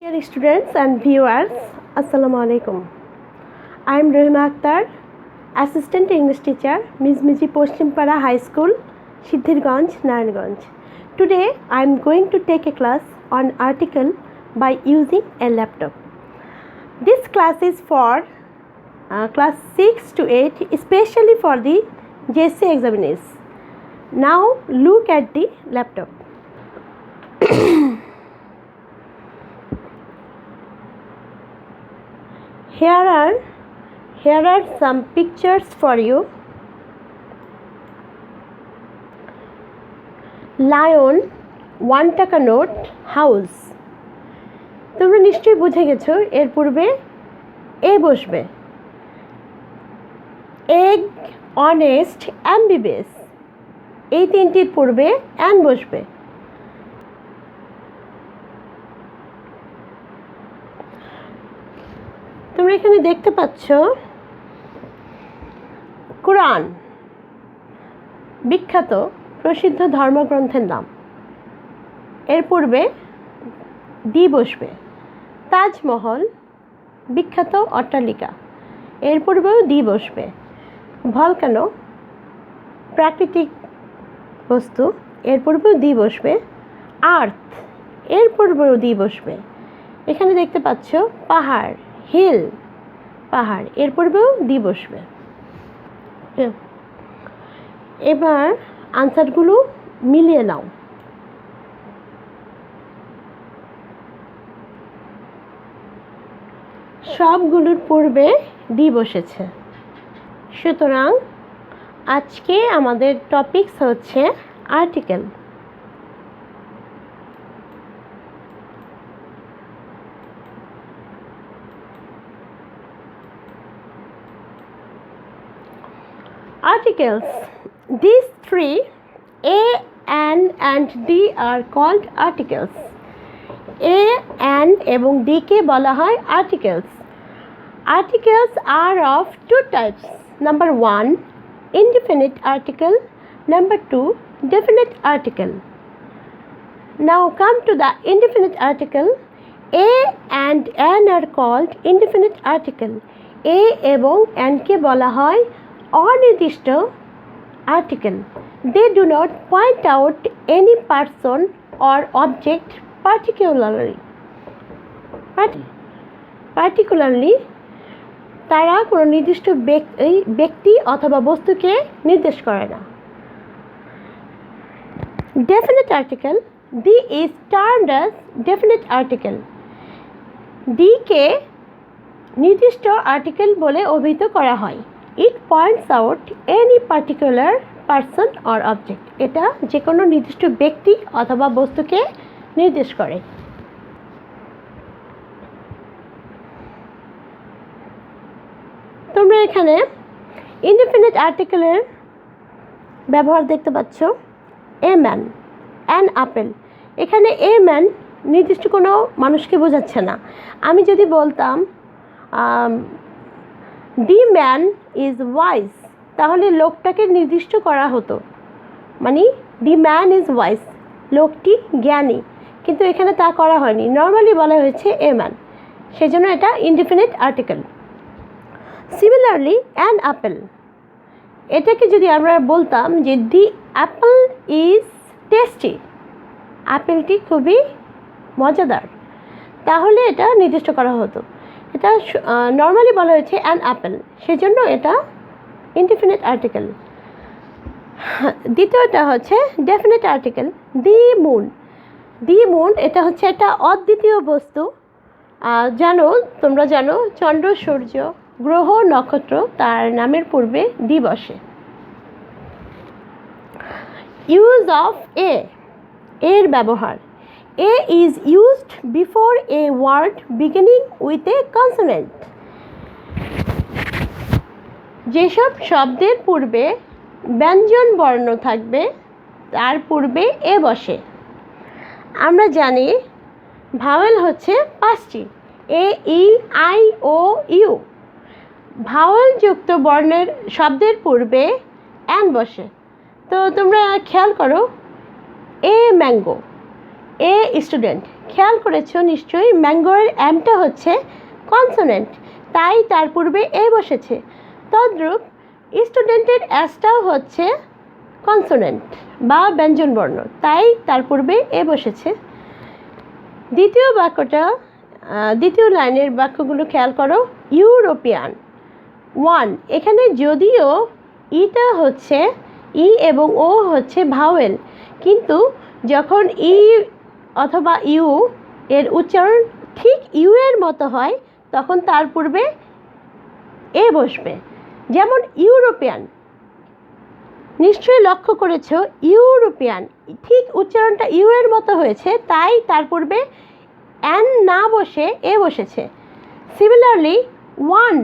Dear students and viewers, Assalamu alaikum. I am Rahima Akhtar, Assistant English Teacher, Mizmiji Poshtimpara High School, Siddhirganj, Narayanganj. Today I am going to take a class on article by using a laptop. This class is for class 6 to 8, especially for the JC examiners. Now look at the laptop. Here are some pictures for you. Lion, 1 টাকা note, house. তোমরা নিশ্চয়ই বুঝে গেছো এর পূর্বে এ বসবে। Egg, honest, অ্যাম্বিবিয়াস, এই তিনটির পূর্বে অ্যান বসবে। তোমরা এখানে দেখতে পাচ্ছ কোরআন, বিখ্যাত প্রসিদ্ধ ধর্মগ্রন্থের নাম, এর পূর্বে ডি বসবে। তাজমহল, বিখ্যাত অট্টালিকা, এর পূর্বেও ডি বসবে। ভলকানো, প্রাকৃতিক বস্তু, এর পূর্বেও ডি বসবে। আর্থ, এর পূর্বেও ডি বসবে। এখানে দেখতে পাচ্ছ পাহাড়, হিল, পাহাড়, এর পূর্বেও ডি বসবে। এবার আনসারগুলো মিলিয়ে নাও। সবগুলোর পূর্বে ডি বসেছে। সুতরাং আজকে আমাদের টপিকস হচ্ছে article. Articles. These three, A, An and D are called articles. A, An এবং D কে বলা হয় articles. Articles are of two types. Number 1, indefinite article. Number 2, definite article. Now come to the indefinite article. A and An are called indefinite article. A এবং An কে বলা হয় অনির্দিষ্ট article. They do not point out any person or object particularly তারা কোনো নির্দিষ্ট ব্যক্তি অথবা বস্তুকে নির্দেশ করে না। Definite article. D is termed as definite article. D কে নির্দিষ্ট আর্টিকেল বলে অভিহিত করা হয়। It points out any particular person or object. এটা যে কোনো নির্দিষ্ট ব্যক্তি অথবা বস্তুকে নির্দেশ করে। তোমরা এখানে ইনডিফিনিট আর্টিকেলের ব্যবহার দেখতে পাচ্ছ। A man, an apple. এখানে এ ম্যান নির্দিষ্ট কোনো মানুষকে বোঝাচ্ছে না। আমি যদি বলতাম দি ম্যান ইজ ওয়াইজ, তাহলে লোকটাকে নির্দিষ্ট করা হতো, মানে দি ম্যান ইজ ওয়াইজ, লোকটি জ্ঞানী। কিন্তু এখানে তা করা হয়নি, নর্মালি বলা হয়েছে এ ম্যান, সেজন্য এটা indefinite article. Similarly an Apple, এটাকে যদি আমরা বলতাম যে দি অ্যাপেল ইজ টেস্টি, আপেলটি খুবই মজাদার, তাহলে এটা নির্দিষ্ট করা হতো। এটা নর্মালি বলা হয়েছে অ্যান অ্যাপেল, সেজন্য এটা ইনডিফিনিট আর্টিকেল। দ্বিতীয়টা হচ্ছে definite article. The moon, the moon এটা হচ্ছে একটা অদ্বিতীয় বস্তু। তোমরা জানো চন্দ্র, সূর্য, গ্রহ, নক্ষত্র, তার নামের পূর্বে দি বসে। ইউজ অফ এ, এর ব্যবহার। A is used before a word beginning with a consonant. যেসব শব্দের পূর্বে ব্যঞ্জন বর্ণ থাকবে তার পূর্বে এ বসে। আমরা জানি ভাওয়েল হচ্ছে 5টি, এ, E, I, O, you. Vowel যুক্ত বর্ণের শব্দের পূর্বে অ্যান বসে। তো তোমরা খেয়াল করো, এ ম্যাঙ্গো, এ স্টুডেন্ট, খেয়াল করেছো নিশ্চয়ই ম্যাঙ্গোর এমটা হচ্ছে কনসোনেন্ট, তাই তার পূর্বে এ বসেছে। তদ্রূপ স্টুডেন্টের অ্যাসটাও হচ্ছে কনসোনেন্ট বা ব্যঞ্জনবর্ণ, তাই তার পূর্বে এ বসেছে। দ্বিতীয় লাইনের বাক্যগুলো খেয়াল করো। ইউরোপিয়ান 1, এখানে যদিও ইটা হচ্ছে ই এবং ও হচ্ছে ভাওয়েল, কিন্তু যখন ই অথবা ইউ এর উচ্চারণ ঠিক ইউ এর মতো হয় তখন তার পূর্বে এ বসবে। যেমন ইউরোপিয়ান, নিশ্চয়ই লক্ষ্য করেছো ইউরোপিয়ান ঠিক উচ্চারণটা ইউ এর মতো হয়েছে, তাই তার পূর্বে অ্যান না বসে এ বসেছে। সিমিলারলি 1,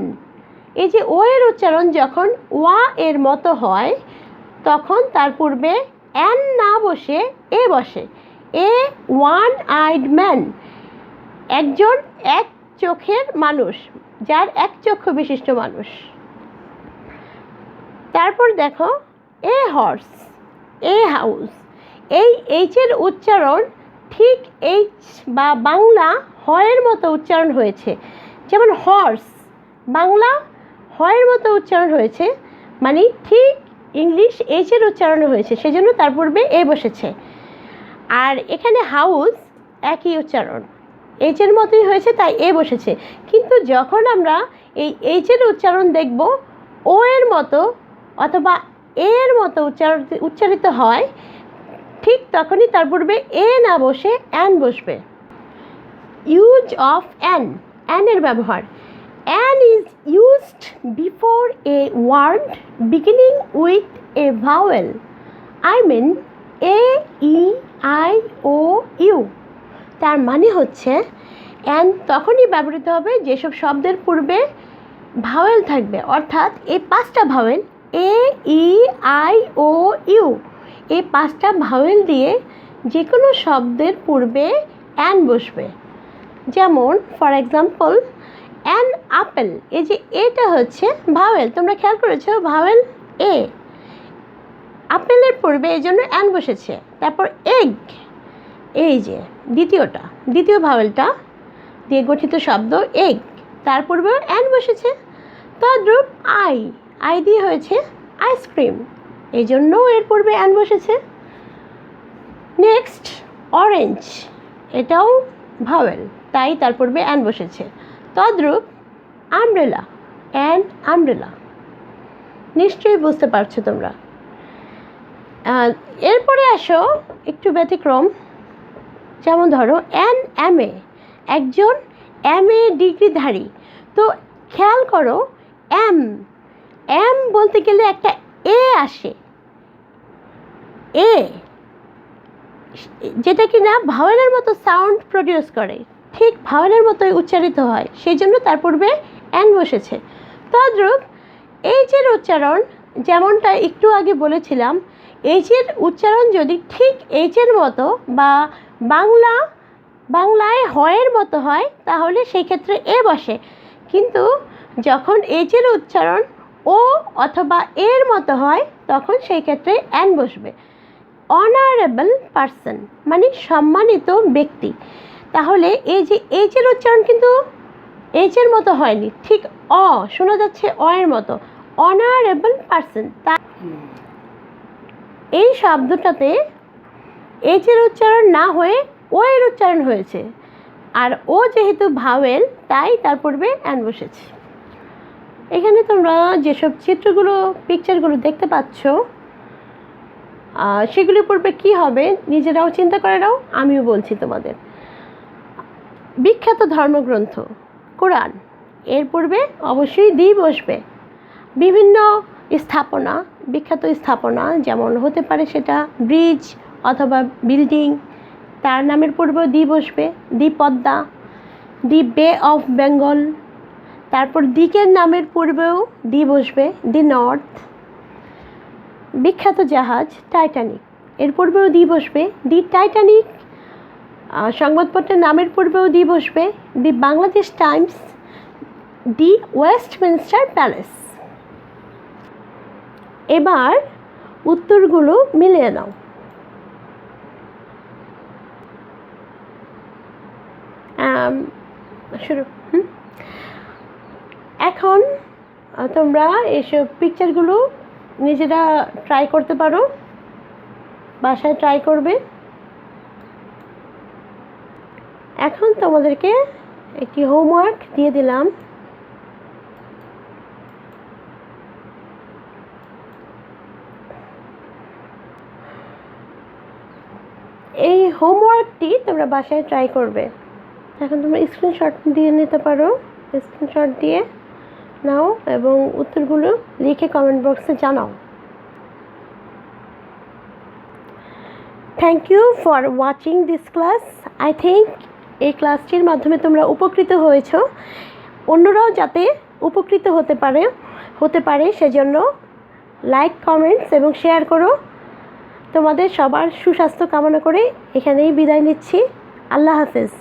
এই যে ও এর উচ্চারণ যখন ওয়া এর মতো হয় তখন তার পূর্বে অ্যান না বসে এ বসে। এ ওয়ান আইড ম্যান, একজন এক চোখের মানুষ, যার এক চক্ষু বিশিষ্ট মানুষ। তারপর দেখো এ হর্স, এ হাউস, এই এইচের উচ্চারণ ঠিক এইচ বা বাংলা হয়ের মতো উচ্চারণ হয়েছে। যেমন হর্স বাংলা হয়ের মতো উচ্চারণ হয়েছে, মানে ঠিক ইংলিশ এইচের উচ্চারণ হয়েছে, সেজন্য তার পূর্বে এ বসেছে। আর এখানে হাউস একই উচ্চারণ, এইচের মতোই হয়েছে, তাই এ বসেছে। কিন্তু যখন আমরা এই এইচের উচ্চারণ দেখব ও এর মতো অথবা এ এর মতো উচ্চারিত হয়, ঠিক তখনই তার পূর্বে এ না বসে অ্যান বসবে। ইউজ অফ অ্যান, অ্যানের ব্যবহার। An is used before a word beginning with a vowel, I mean A E I O U. তার মানে হচ্ছে অ্যান তখনই ব্যবহৃত হবে যেসব শব্দের পূর্বে ভাওয়েল থাকবে, অর্থাৎ এই 5টা vowel A E I O U, এই 5টা ভাওয়েল দিয়ে যে কোনো শব্দের পূর্বে অ্যান বসবে। যেমন ফর এক্সাম্পল অ্যান আপেল, এই যে এটা হচ্ছে ভাওয়েল, তোমরা খেয়াল করেছো ভাওয়েল এ, আপেলের পূর্বে এই জন্য অ্যান বসেছে। তারপর এগ, এই যে দ্বিতীয় ভাওয়েলটা দিয়ে গঠিত শব্দ এগ, তার পূর্বেও অ্যান বসেছে। তদ্রূপ আই দিয়ে হয়েছে আইসক্রিম, এই জন্যও এর পূর্বে অ্যান বসেছে। নেক্সট অরেঞ্জ, এটাও ভাওয়েল, তাই তার পূর্বে অ্যান বসেছে। তদ্রূপ আমব্রেলা, অ্যান আমব্রেলা, নিশ্চয়ই বুঝতে পারছো তোমরা। এরপরে আসো একটু ব্যতিক্রম, যেমন ধরো অ্যান এমএ, একজন এমএ ডিগ্রিধারী। তো খেয়াল করো এম বলতে গেলে একটা এ আসে, এ যেটা কিনা ভাওয়েলের মতো সাউন্ড প্রডিউস করে, ঠিক ভাওয়েলের মতোই উচ্চারিত হয়, সেই জন্য তার পূর্বে অ্যান বসেছে। তদ্রূপ এইচের উচ্চারণ, যেমনটা একটু আগে বলেছিলাম, এইচের উচ্চারণ যদি ঠিক এইচের মতো বা বাংলায় হয়ের মতো হয় তাহলে সেই ক্ষেত্রে এ বসে, কিন্তু যখন এইচের উচ্চারণ ও অথবা এর মতো হয় তখন সেই ক্ষেত্রে অ্যান বসবে। অনারেবল পারসন মানে সম্মানিত ব্যক্তি, তাহলে এই যে এইচের উচ্চারণ কিন্তু এইচের মতো হয়নি, ঠিক শোনা যাচ্ছে এর মতো, অনারেবল পারসন। এই শব্দটাতে এইচের উচ্চারণ না হয়ে ও এর উচ্চারণ হয়েছে, আর ও যেহেতু ভাওয়েল তাই তার পূর্বে অ্যান বসেছে। এখানে তোমরা যেসব পিকচারগুলো দেখতে পাচ্ছ সেগুলির পূর্বে কি হবে নিজেরাও চিন্তা করে নাও, আমিও বলছি তোমাদের। বিখ্যাত ধর্মগ্রন্থ কোরআন, এর পূর্বে অবশ্যই দি বসবে। বিভিন্ন স্থাপনা, বিখ্যাত স্থাপনা যেমন হতে পারে সেটা ব্রিজ অথবা বিল্ডিং, তার নামের পূর্বেও দি বসবে। দি পদ্মা, দি বে অফ বেঙ্গল, তারপর দিকের নামের পূর্বেও দি বসবে, দি নর্থ। বিখ্যাত জাহাজ টাইটানিক, এর পূর্বেও দি বসবে, দি টাইটানিক। সংবাদপত্রের নামের পূর্বেও দি বসবে, দি বাংলাদেশ টাইমস, দি ওয়েস্টমিনস্টার প্যালেস। এবার উত্তরগুলো মিলিয়ে নাও। শুরু। এখন তোমরা এইসব পিকচারগুলো নিজেরা ট্রাই করতে পারো, বাসায় ট্রাই করবে। এখন তোমাদেরকে একটি হোমওয়ার্ক দিয়ে দিলাম। এই হোমওয়ার্কটি তোমরা বাসায় ট্রাই করবে। এখন তোমরা স্ক্রিনশট দিয়ে নিতে পারো, স্ক্রিনশট দিয়ে নাও এবং উত্তরগুলো লিখে কমেন্ট বক্সে জানাও। Thank you for watching this class. I think এই ক্লাসটির মাধ্যমে তোমরা উপকৃত হয়েছো, অন্যরাও যাতে উপকৃত হতে পারে সেজন্য লাইক, কমেন্টস এবং শেয়ার করো। তোমাদের সবার সুস্বাস্থ্য কামনা করে এখানেই বিদায় নিচ্ছি। আল্লাহ হাফেজ।